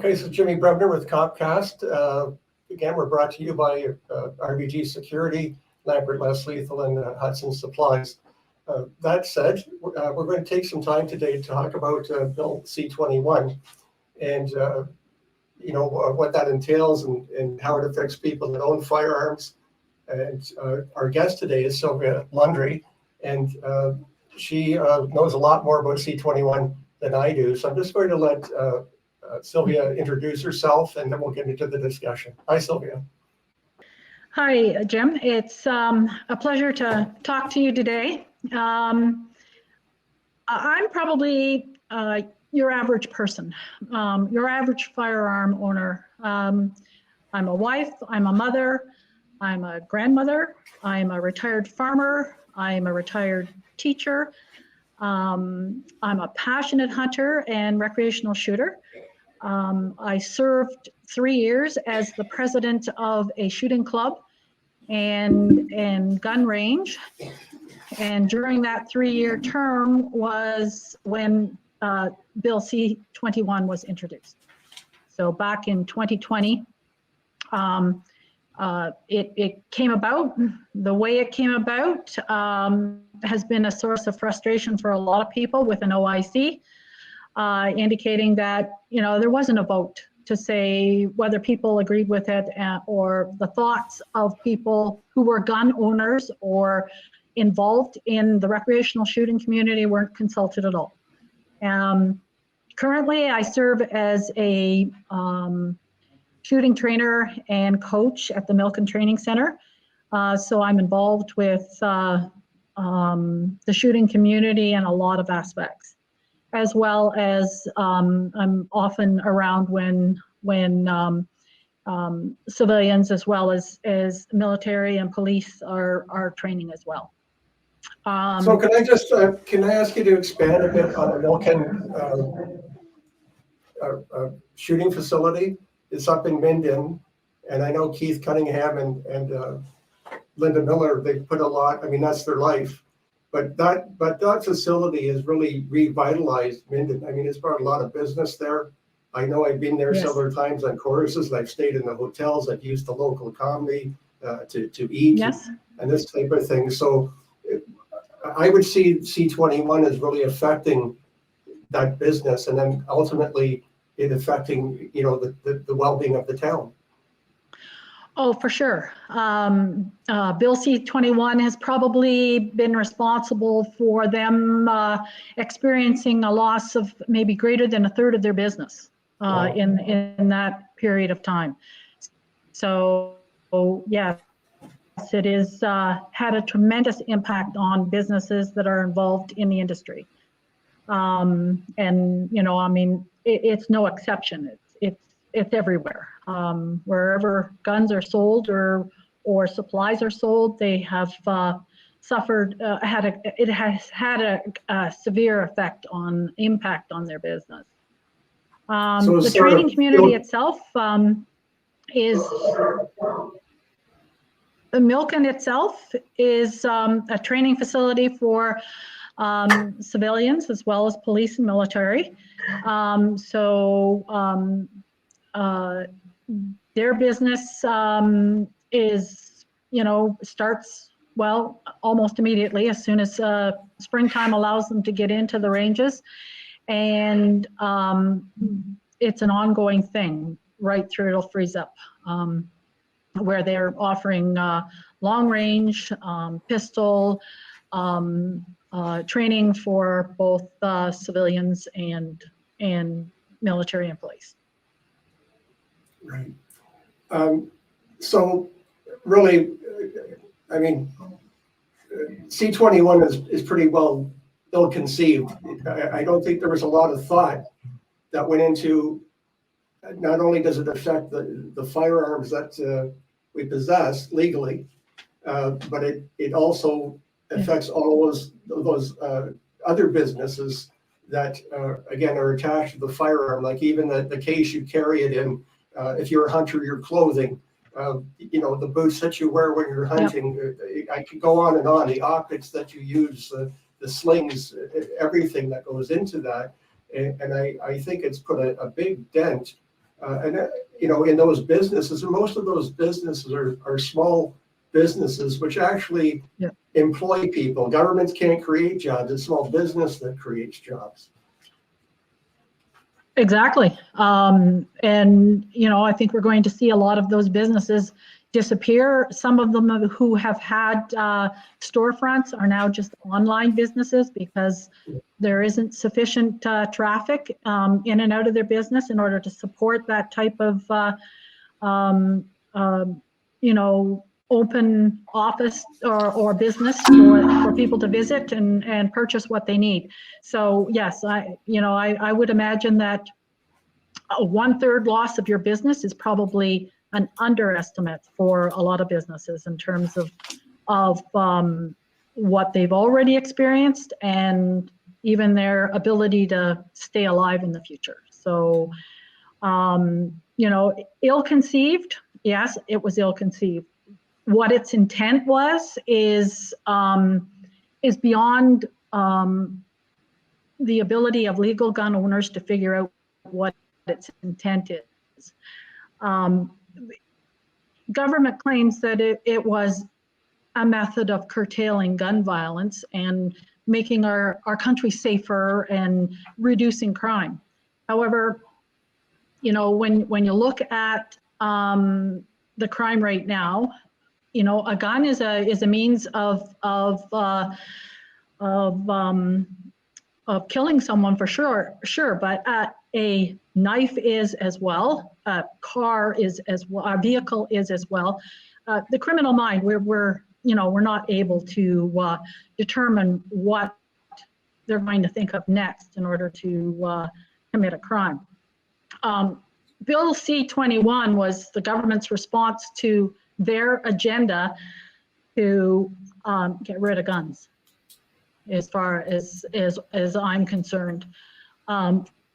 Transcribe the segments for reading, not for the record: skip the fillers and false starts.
Okay, this is Jimmy Bremner with Copcast. Again, we're brought to you by RBG Security, Lambert Less Lethal, and Hudson Supplies. That said, we're going to take some time today to talk about Bill C21 and what that entails and how it affects people that own firearms. And our guest today is Sylvia Londry, and she knows a lot more about C21 than I do. So I'm just going to let Sylvia introduce herself, and then we'll get into the discussion. Hi, Sylvia. Hi, Jim. It's a pleasure to talk to you today. I'm probably your average person, your average firearm owner. I'm a wife, I'm a mother, I'm a grandmother, I'm a retired farmer, I'm a retired teacher, I'm a passionate hunter and recreational shooter. I served 3 years as the president of a shooting club and gun range. And during that 3-year term was when Bill C21 was introduced. So back in 2020, it came about. The way it came about has been a source of frustration for a lot of people with an OIC, indicating that there wasn't a vote to say whether people agreed with it or the thoughts of people who were gun owners or involved in the recreational shooting community weren't consulted at all. Currently, I serve as a shooting trainer and coach at the MilCun Training Center. So I'm involved with the shooting community in a lot of aspects, as well as I'm often around when civilians as well as military and police are training as well. So can I just can I ask you to expand a bit on the MilCun shooting facility? It's up in Minden, and I know Keith Cunningham and Linda Miller, they put a lot. I mean, that's their life. But that facility has really revitalized Minden. I mean, it's brought a lot of business there. I know I've been there several times on choruses. I've stayed in the hotels. I've used the local economy to eat and this type of thing. So I would see C21 as really affecting that business, and then ultimately it affecting the well-being of the town. Oh, for sure. Bill C21 has probably been responsible for them experiencing a loss of maybe greater than a third of their business in that period of time. So, yes, it is had a tremendous impact on businesses that are involved in the industry. And I mean, it's no exception. It's everywhere. Wherever guns are sold or supplies are sold, they have suffered. It has had a severe impact on their business. So the training community itself is. The MilCun itself is a training facility for civilians as well as police and military. Their business is, starts, well, almost immediately as soon as springtime allows them to get into the ranges. And it's an ongoing thing right through, it'll freeze up, where they're offering long range, pistol, training for both civilians and military and police. Right. So really, I mean, C21 is pretty well ill-conceived. I don't think there was a lot of thought that went into, not only does it affect the firearms that we possess legally, but it also affects all those other businesses that again are attached to the firearm, like even the case you carry it in. If you're a hunter, your clothing, the boots that you wear when you're hunting. I could go on and on. The optics that you use, the slings, everything that goes into that. And I think it's put a big dent in those businesses, and most of those businesses are small businesses which actually employ people. Governments can't create jobs. It's small business that creates jobs. Exactly. And, I think we're going to see a lot of those businesses disappear. Some of them who have had storefronts are now just online businesses because there isn't sufficient traffic in and out of their business in order to support that type of, open office or business for people to visit and purchase what they need. So yes, I would imagine that a 1/3 loss of your business is probably an underestimate for a lot of businesses in terms of what they've already experienced and even their ability to stay alive in the future. So, ill-conceived, yes, it was ill-conceived. What its intent was is beyond the ability of legal gun owners to figure out what its intent is. Government claims that it was a method of curtailing gun violence and making our country safer and reducing crime. However, when you look at the crime rate now, a gun is a means of killing someone for sure, but a knife is as well, a car is as well, a vehicle is as well. The criminal mind, we're not able to determine what they're going to think of next in order to commit a crime. Bill C21 was the government's response to their agenda to get rid of guns, as far as I'm concerned.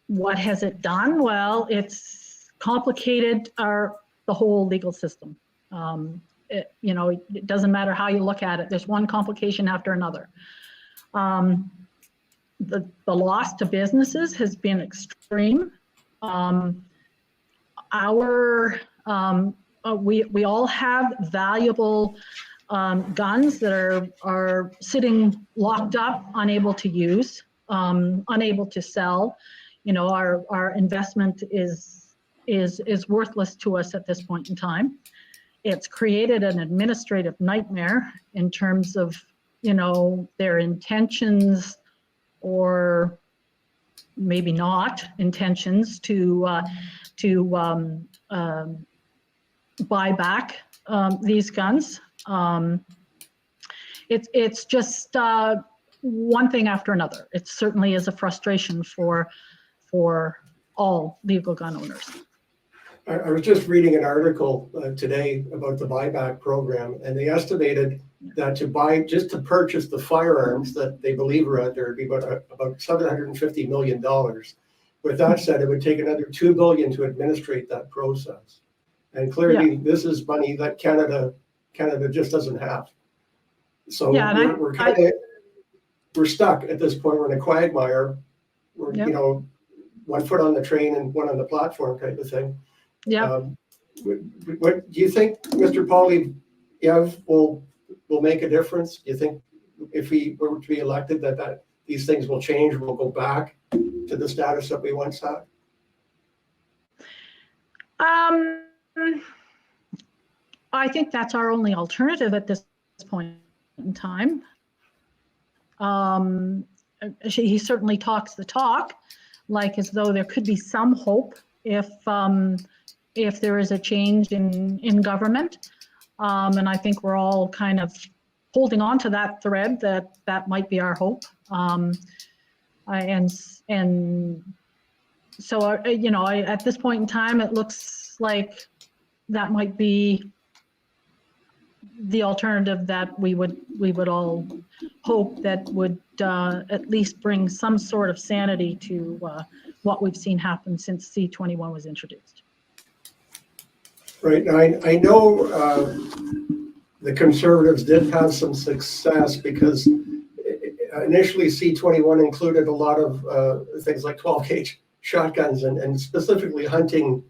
What has it done? Well, it's complicated the whole legal system. It doesn't matter how you look at it. There's one complication after another. The loss to businesses has been extreme. We all have valuable guns that are sitting locked up, unable to use, unable to sell. Our investment is worthless to us at this point in time. It's created an administrative nightmare in terms of their intentions, or maybe not intentions, to buy back these guns. It's just one thing after another. It certainly is a frustration for all legal gun owners. I was just reading an article today about the buyback program, and they estimated that just to purchase the firearms that they believe are out there, would be about $750 million. With that said, it would take another $2 billion to administrate that process. And clearly, this is money that Canada just doesn't have. So we're stuck at this point. We're in a quagmire. We're one foot on the train and one on the platform type of thing. Yeah. What do you think, Mr. Poilievre, will make a difference? Do you think if we were to be elected that these things will change? We'll go back to the status that we once had? I think that's our only alternative at this point in time. He certainly talks the talk, like as though there could be some hope if there is a change in government. And I think we're all kind of holding on to that thread that might be our hope. And so, at this point in time, it looks like that might be the alternative that we would all hope that would at least bring some sort of sanity to what we've seen happen since C21 was introduced. Right. Now, I know the Conservatives did have some success because initially C21 included a lot of things like 12-gauge shotguns and specifically hunting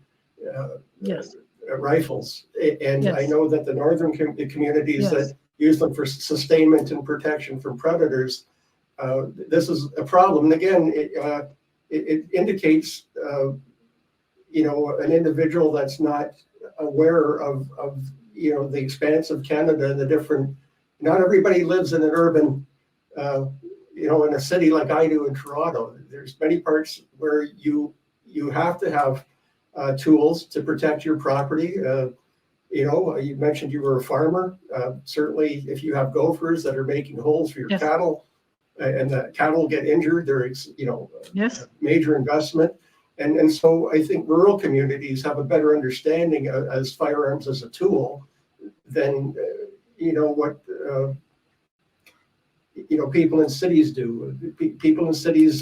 Yes. Rifles. And I Yes. know that the northern communities Yes. that use them for sustainment and protection from predators, this is a problem. And again, it indicates, an individual that's not aware of the expanse of Canada and the different. Not everybody lives in an urban, in a city like I do in Toronto. There's many parts where you have to have tools to protect your property. You mentioned you were a farmer. Certainly, if you have gophers that are making holes for your Yes. cattle, and the cattle get injured, there's Yes. major investment. And so I think rural communities have a better understanding as firearms as a tool than what people in cities do. People in cities,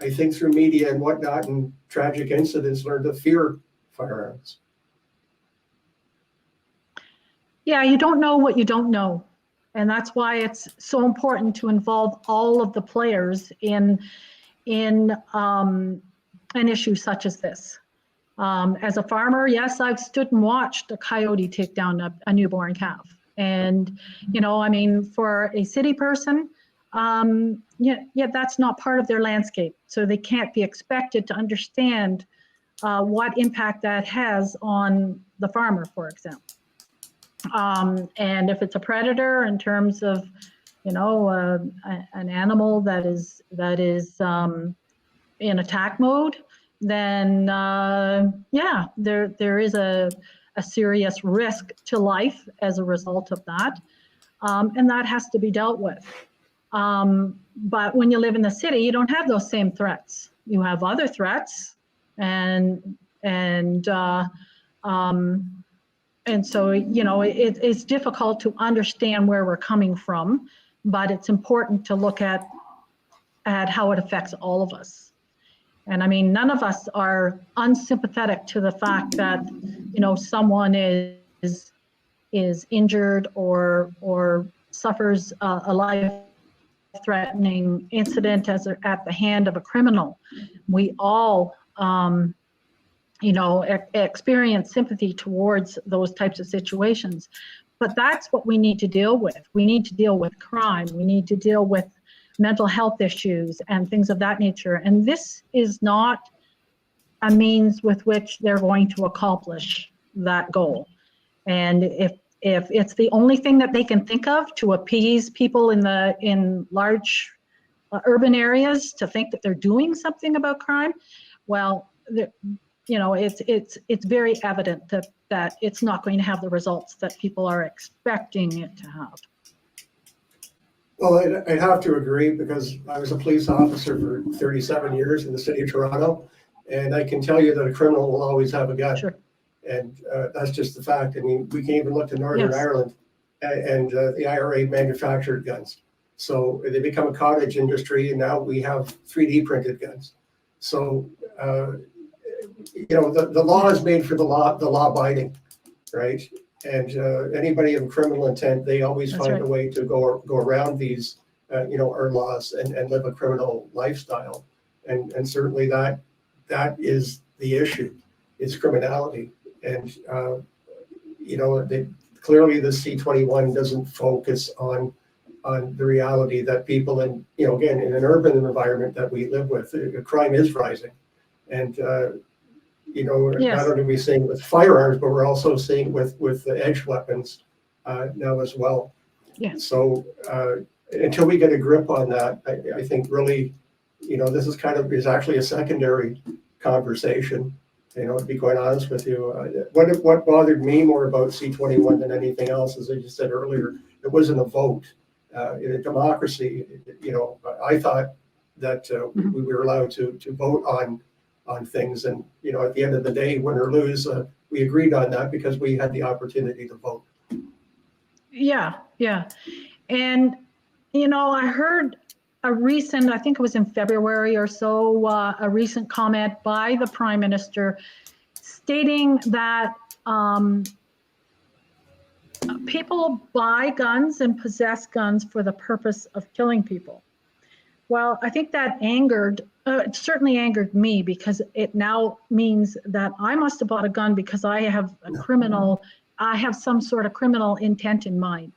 I think through media and whatnot and tragic incidents, learn to fear firearms. Yeah, you don't know what you don't know. And that's why it's so important to involve all of the players in an issue such as this. As a farmer, yes, I've stood and watched a coyote take down a newborn calf. And, for a city person, that's not part of their landscape. So they can't be expected to understand what impact that has on the farmer, for example. And if it's a predator in terms of, an animal that is in attack mode, then there is a serious risk to life as a result of that, and that has to be dealt with. But when you live in the city, you don't have those same threats. You have other threats, and so it's difficult to understand where we're coming from, but it's important to look at how it affects all of us. And none of us are unsympathetic to the fact that, someone is injured or suffers a life-threatening incident at the hand of a criminal. We all, experience sympathy towards those types of situations. But that's what we need to deal with. We need to deal with crime. We need to deal with mental health issues and things of that nature. And this is not a means with which they're going to accomplish that goal. And if it's the only thing that they can think of to appease people in large urban areas to think that they're doing something about crime, well, it's very evident that it's not going to have the results that people are expecting it to have. Well, I'd have to agree, because I was a police officer for 37 years in the city of Toronto, and I can tell you that a criminal will always have a gun. Sure. And that's just the fact. We can even look to Northern Ireland, and the IRA manufactured guns. So they become a cottage industry, and now we have 3D printed guns. So, the law is made for the law abiding, right? And anybody of criminal intent, they always find a way to go around these, our laws and live a criminal lifestyle. And certainly that is the issue, is criminality. And, clearly the C21 doesn't focus on the reality that people in, again, in an urban environment that we live with, crime is rising. And, not only are we seeing it with firearms, but we're also seeing it with the edge weapons now as well. Yes. So until we get a grip on that, I think really, this is actually a secondary conversation. To be quite honest with you, what bothered me more about C21 than anything else, as I just said earlier, it wasn't a vote. In a democracy, I thought that we were allowed to vote on things, and at the end of the day, win or lose, we agreed on that because we had the opportunity to vote. Yeah. And I heard a recent, I think it was in February or so, a recent comment by the Prime Minister stating that people buy guns and possess guns for the purpose of killing people. Well, I think that it certainly angered me, because it now means that I must have bought a gun because I have I have some sort of criminal intent in mind.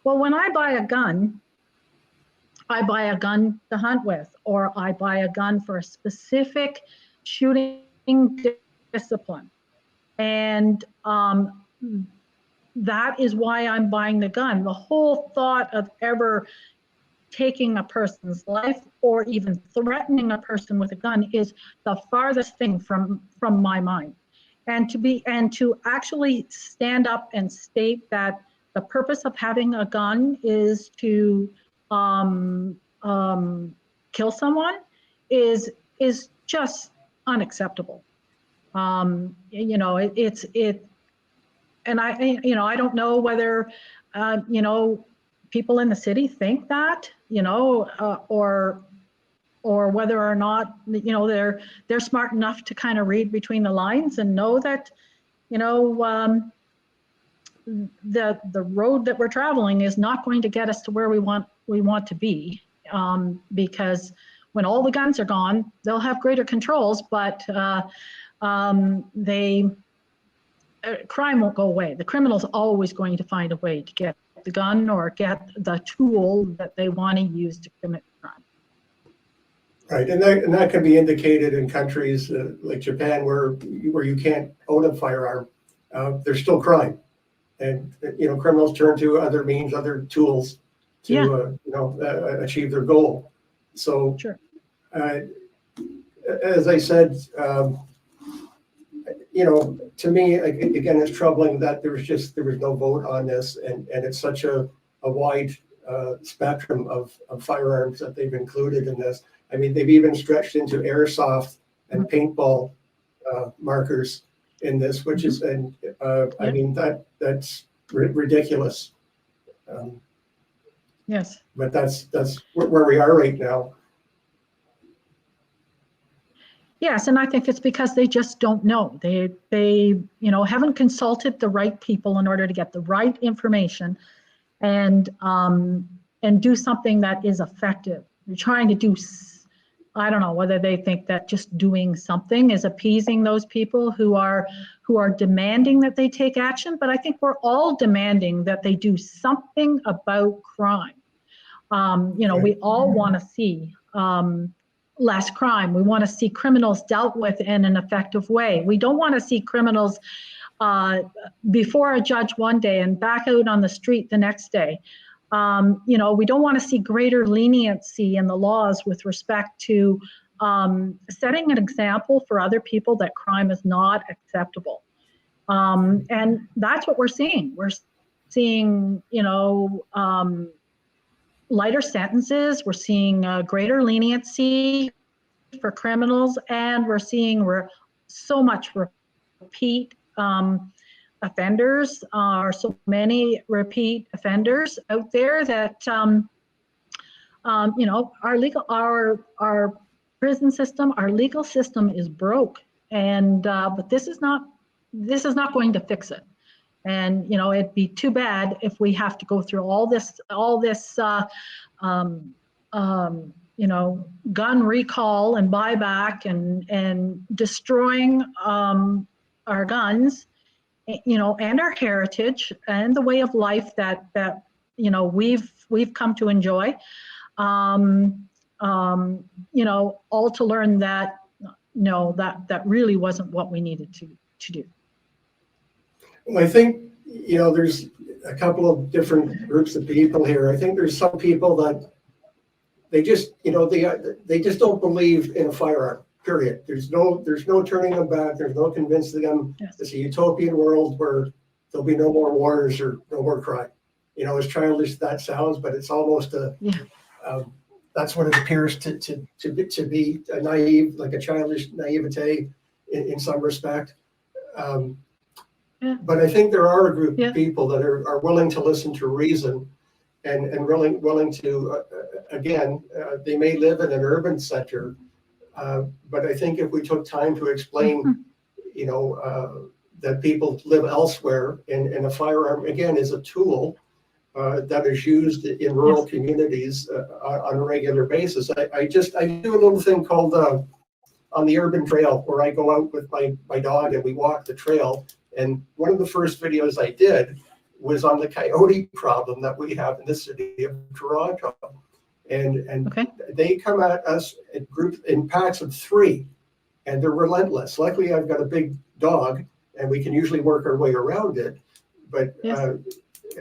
Well, when I buy a gun to hunt with, or I buy a gun for a specific shooting discipline. And that is why I'm buying the gun. The whole thought of ever taking a person's life or even threatening a person with a gun is the farthest thing from my mind. And to actually stand up and state that the purpose of having a gun is to kill someone is just unacceptable. You know, and I don't know whether people in the city think that, or whether or not, they're smart enough to kind of read between the lines and know that, the road that we're traveling is not going to get us to where we want to be, because when all the guns are gone, they'll have greater controls, but crime won't go away. The criminal's always going to find a way to get the gun or get the tool that they want to use to commit crime. Right, and that can be indicated in countries like Japan, where you can't own a firearm. There's still crime, and criminals turn to other means, other tools to achieve their goal. So, sure. As I said, to me, again, it's troubling that there was no vote on this, and it's such a wide spectrum of firearms that they've included in this. I mean, they've even stretched into airsoft and paintball markers in this, which is, I mean, that's ridiculous. Yes. But that's where we are right now. Yes, and I think it's because they just don't know. They haven't consulted the right people in order to get the right information and do something that is effective. They're trying to do, I don't know whether they think that just doing something is appeasing those people who are demanding that they take action, but I think we're all demanding that they do something about crime. We all want to see less crime. We want to see criminals dealt with in an effective way. We don't want to see criminals before a judge one day and back out on the street the next day. We don't want to see greater leniency in the laws with respect to setting an example for other people that crime is not acceptable. And that's what we're seeing. We're seeing, lighter sentences. We're seeing greater leniency for criminals, and we're seeing so much repeat offenders. Are so many repeat offenders out there that our prison system, our legal system is broke, and but this is not going to fix it. And it'd be too bad if we have to go through all this gun recall and buyback and destroying our guns, and our heritage and the way of life that we've come to enjoy, all to learn that that really wasn't what we needed to do. Well, I think, there's a couple of different groups of people here. I think there's some people that they just, they just don't believe in a firearm, period. There's no turning them back. There's no convincing them. Yes. It's a utopian world where there'll be no more wars or no more crime. As childish as that sounds, but it's almost that's what it appears to be a naive, like a childish naivete in some respect. But I think there are a group of people that are willing to listen to reason and willing to, again, they may live in an urban center, but I think if we took time to explain, that people live elsewhere and a firearm, again, is a tool that is used in rural communities on a regular basis. I do a little thing called on the urban trail, where I go out with my dog and we walk the trail. And one of the first videos I did was on the coyote problem that we have in the city of Toronto. And Okay. they come at us in packs of 3, and they're relentless. Luckily, I've got a big dog, and we can usually work our way around it. But Yes.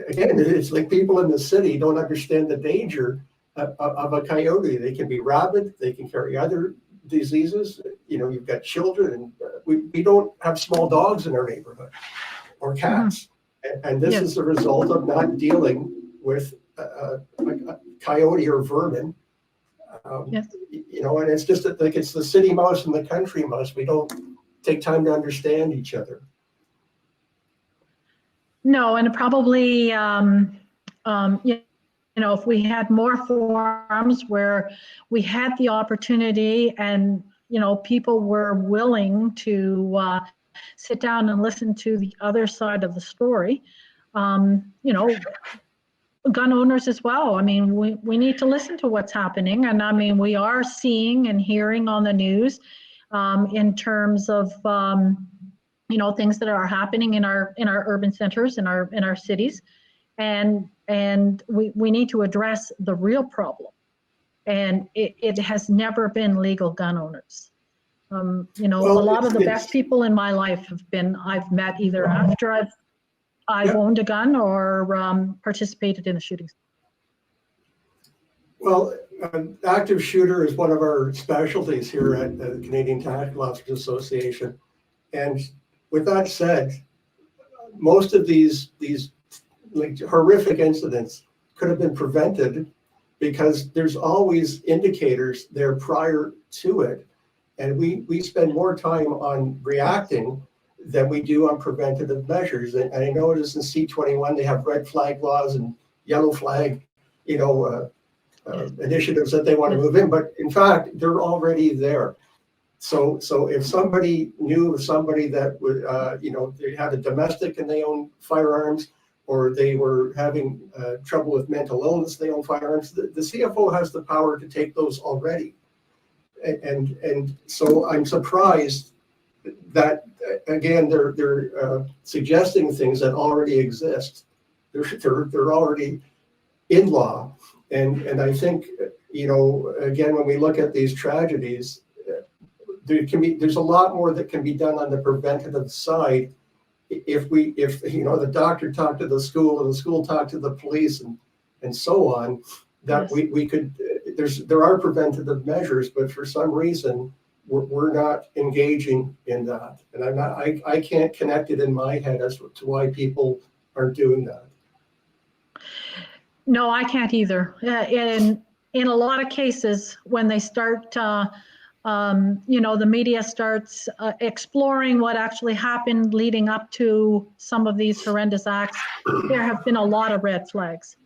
again, it's like people in the city don't understand the danger of a coyote. They can be rabid, they can carry other diseases. You've got children, and we don't have small dogs in our neighborhood or cats. And this is the result of not dealing with a coyote or vermin. And it's just that, like, it's the city mouse and the country mouse. We don't take time to understand each other. No, and probably, if we had more forums where we had the opportunity and, people were willing to sit down and listen to the other side of the story, gun owners as well. I mean, we need to listen to what's happening. And I mean, we are seeing and hearing on the news in terms of, things that are happening in our urban centers, in our cities. And we need to address the real problem. And it has never been legal gun owners. A lot of the best people in my life I've met either after I've owned a gun or participated in the shootings. Well, active shooter is one of our specialties here at the Canadian Tactical Officers Association. And with that said, most of these like horrific incidents could have been prevented because there's always indicators there prior to it. And we spend more time on reacting than we do on preventative measures. And I notice in C21, they have red flag laws and yellow flag, initiatives that they want to move in. But in fact, they're already there. So if somebody knew of somebody that would, they had a domestic and they own firearms, or they were having trouble with mental illness, they own firearms, the CFO has the power to take those already. And so I'm surprised that, again, they're suggesting things that already exist. They're already in law. And I think, again, when we look at these tragedies, there's a lot more that can be done on the preventative side if the doctor talked to the school and the school talked to the police and so on, that we could, there are preventative measures, but for some reason we're not engaging in that. And I can't connect it in my head as to why people aren't doing that. No, I can't either. In a lot of cases, when they start, the media starts exploring what actually happened leading up to some of these horrendous acts, there have been a lot of red flags.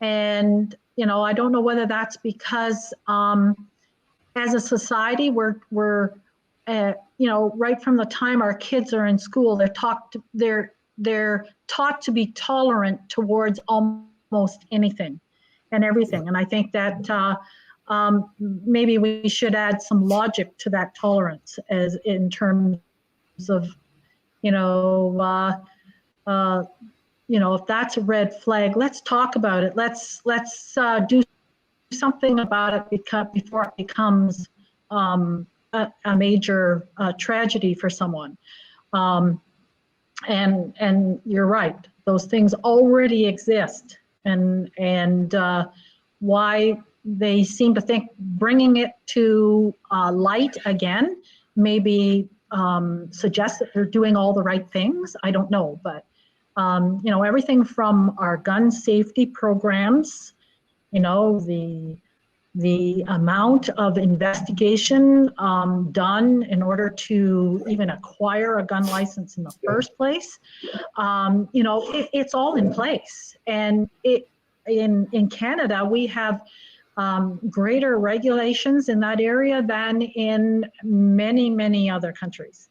And, I don't know whether that's because as a society, we're right from the time our kids are in school, they're taught to be tolerant towards almost anything and everything. And I think that maybe we should add some logic to that tolerance, as in terms of, if that's a red flag, let's talk about it. Let's do something about it before it becomes a major tragedy for someone. And you're right; those things already exist, and why they seem to think bringing it to light again maybe suggests that they're doing all the right things. I don't know, but everything from our gun safety programs, the amount of investigation done in order to even acquire a gun license in the first place, it's all in place. And in Canada, we have greater regulations in that area than in many, many other countries.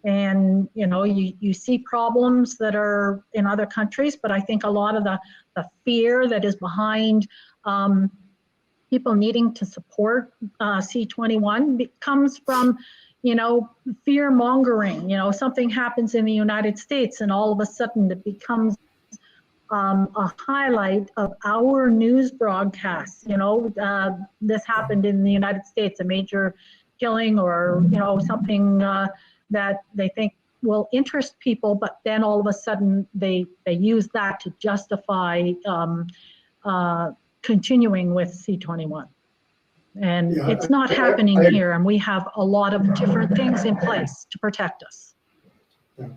And you see problems that are in other countries, but I think a lot of the fear that is behind people needing to support C21 comes from fear mongering. Something happens in the United States and all of a sudden it becomes a highlight of our news broadcasts. This happened in the United States, a major killing or something that they think will interest people, but then all of a sudden they use that to justify continuing with C21. And it's not happening here, and we have a lot of different things in place to protect us.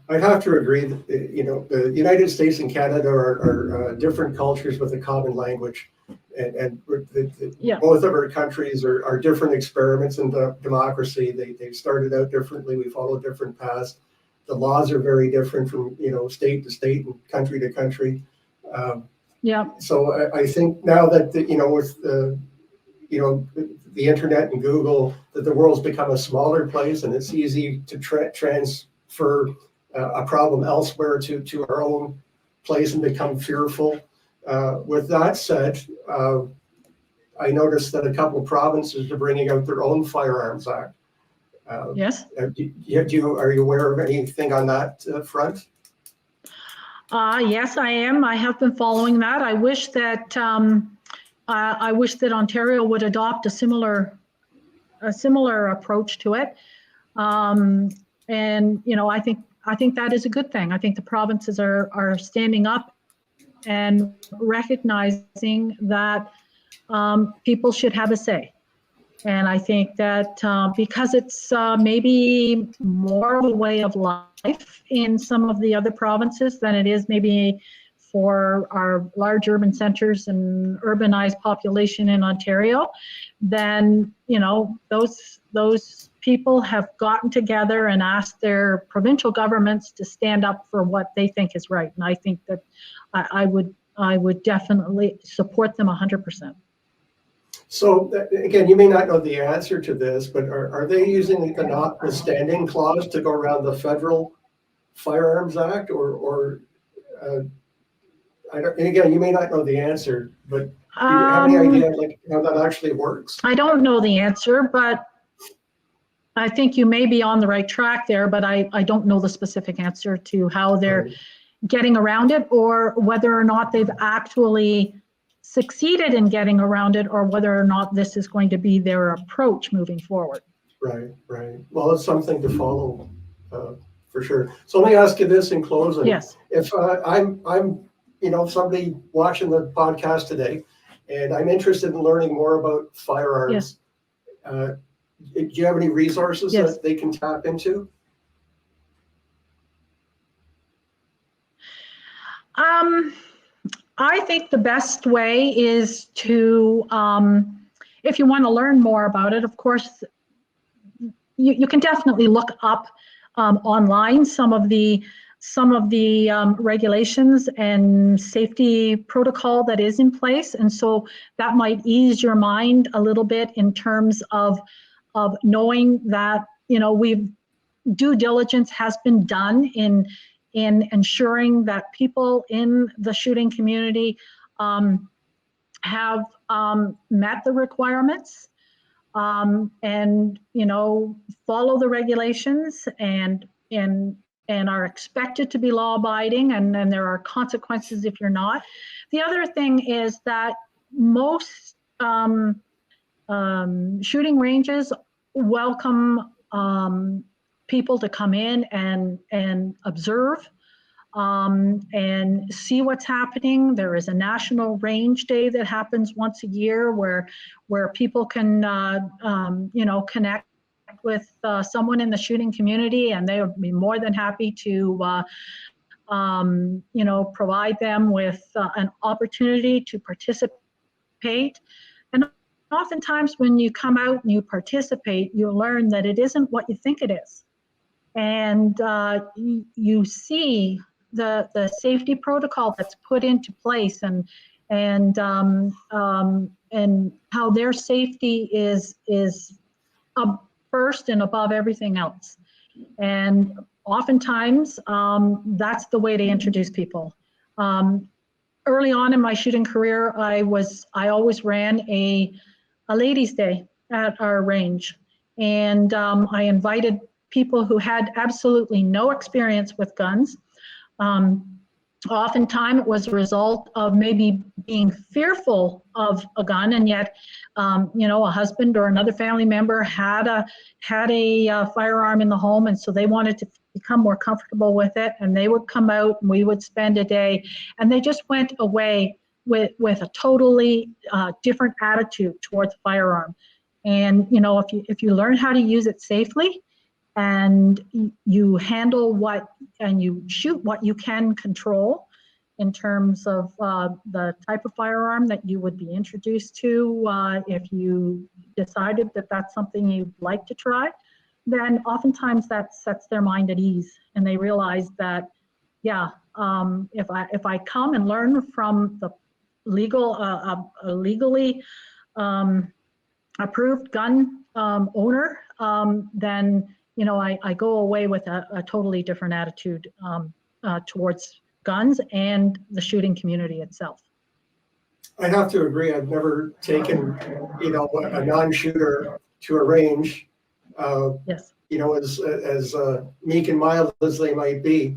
I have to agree that the United States and Canada are different cultures with a common language, and both of our countries are different experiments in democracy. They started out differently. We follow different paths. The laws are very different from state to state and country to country. So I think now that with the internet and Google, that the world's become a smaller place, and it's easy to transfer a problem elsewhere to our own place and become fearful. With that said, I noticed that a couple of provinces are bringing out their own firearms act. Yes. Are you aware of anything on that front? Yes, I am. I have been following that. I wish that Ontario would adopt a similar approach to it. And I think that is a good thing. I think the provinces are standing up and recognizing that people should have a say. And I think that because it's maybe more of a way of life in some of the other provinces than it is maybe for our large urban centers and urbanized population in Ontario, then those people have gotten together and asked their provincial governments to stand up for what they think is right. And I think that I would definitely support them 100%. So again, you may not know the answer to this, but are they using the notwithstanding clause to go around the federal Firearms Act, or I don't, and again, you may not know the answer, but do you have any idea how that actually works? I don't know the answer, but I think you may be on the right track there, but I don't know the specific answer to how they're getting around it, or whether or not they've actually succeeded in getting around it, or whether or not this is going to be their approach moving forward. Right. Well, it's something to follow for sure. So let me ask you this in closing. Yes. If I'm somebody watching the podcast today, and I'm interested in learning more about firearms, do you have any resources that they can tap into? I think the best way is to, if you want to learn more about it, of course, you can definitely look up online some of the regulations and safety protocol that is in place. And so that might ease your mind a little bit in terms of knowing that, due diligence has been done in ensuring that people in the shooting community have met the requirements and follow the regulations and are expected to be law-abiding, and then there are consequences if you're not. The other thing is that most shooting ranges welcome people to come in and observe and see what's happening. There is a national range day that happens once a year where people can connect with someone in the shooting community, and they would be more than happy to provide them with an opportunity to participate. And oftentimes when you come out and you participate, you learn that it isn't what you think it is. And you see the safety protocol that's put into place, and how their safety is first and above everything else. And oftentimes that's the way to introduce people. Early on in my shooting career, I always ran a ladies' day at our range, and I invited people who had absolutely no experience with guns. Oftentimes it was a result of maybe being fearful of a gun, and yet, a husband or another family member had a firearm in the home, and so they wanted to become more comfortable with it, and they would come out and we would spend a day, and they just went away with a totally different attitude towards a firearm. And if you learn how to use it safely, and you handle and you shoot what you can control in terms of the type of firearm that you would be introduced to, if you decided that that's something you'd like to try, then oftentimes that sets their mind at ease, and they realize that, if I come and learn from the legally approved gun owner, then I go away with a totally different attitude towards guns and the shooting community itself. I have to agree. I've never taken, a non-shooter to a range, Yes. as meek and mild as they might be.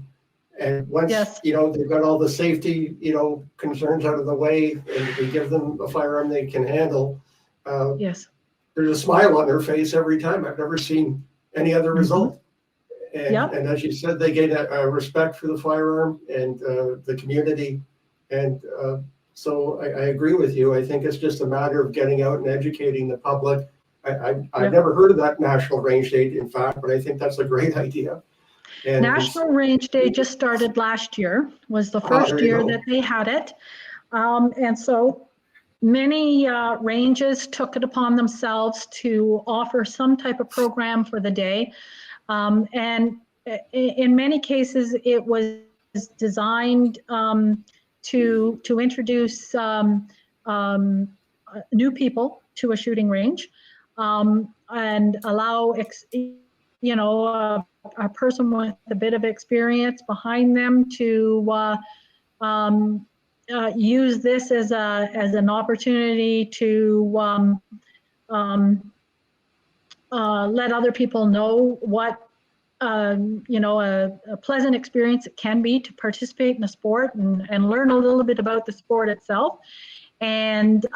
And once, Yes. they've got all the safety, concerns out of the way, and we give them a firearm they can handle, Yes. there's a smile on their face every time. I've never seen any other result. And, and as you said, they gain a respect for the firearm and the community. And so I agree with you. I think it's just a matter of getting out and educating the public. I've never heard of that National Range Day, in fact, but I think that's a great idea. And National Range Day just started last year, was the first year that they had it. And so many ranges took it upon themselves to offer some type of program for the day. And in many cases, it was designed to introduce new people to a shooting range, and allow a person with a bit of experience behind them to use this as an opportunity to let other people know what a pleasant experience it can be to participate in a sport and learn a little bit about the sport itself. And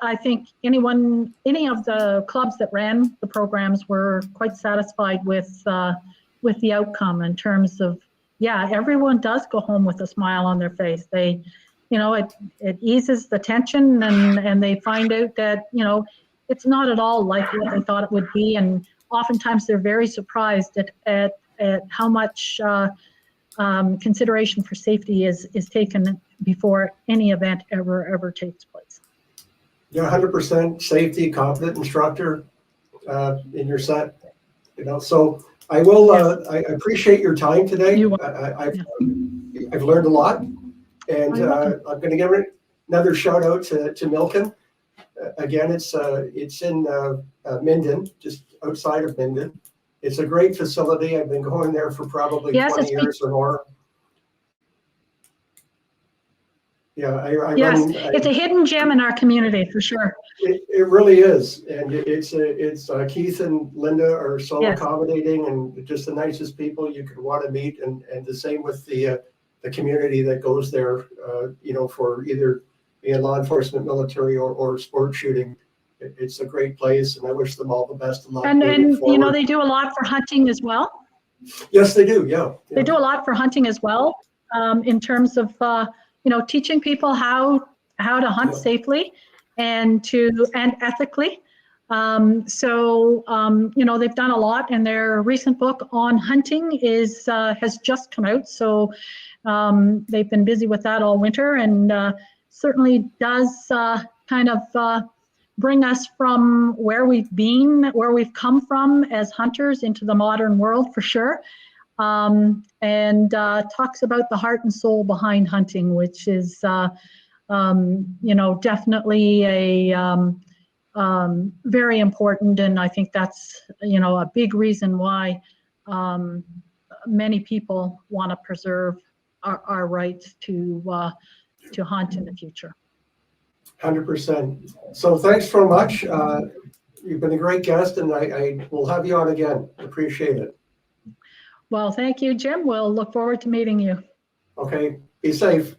I think any of the clubs that ran the programs were quite satisfied with the outcome, in terms of, everyone does go home with a smile on their face. They, it eases the tension, and they find out that, it's not at all like what they thought it would be. And oftentimes they're very surprised at how much consideration for safety is taken before any event ever takes place. 100% safety, competent instructor in your set. So I will. I appreciate your time today. I've learned a lot, and I'm going to give another shout out to MilCun. Again, it's in Minden, just outside of Minden. It's a great facility. I've been going there for probably 20 years or more. Yeah, it's a hidden gem in our community for sure. It really is, and it's Keith and Linda are so accommodating and just the nicest people you could want to meet, and the same with the community that goes there, for either being law enforcement, military, or sport shooting. It's a great place, and I wish them all the best of luck. And they do a lot for hunting as well. Yes, they do. Yeah. They do a lot for hunting as well, in terms of teaching people how to hunt safely and ethically. They've done a lot, and their recent book on hunting has just come out. So they've been busy with that all winter, and certainly does kind of bring us from where we've come from as hunters into the modern world for sure. And talks about the heart and soul behind hunting, which is, definitely a very important. And I think that's, a big reason why many people want to preserve our rights to hunt in the future. 100%. So thanks so much. You've been a great guest, and I will have you on again. Appreciate it. Well, thank you, Jim. We'll look forward to meeting you. Okay, be safe.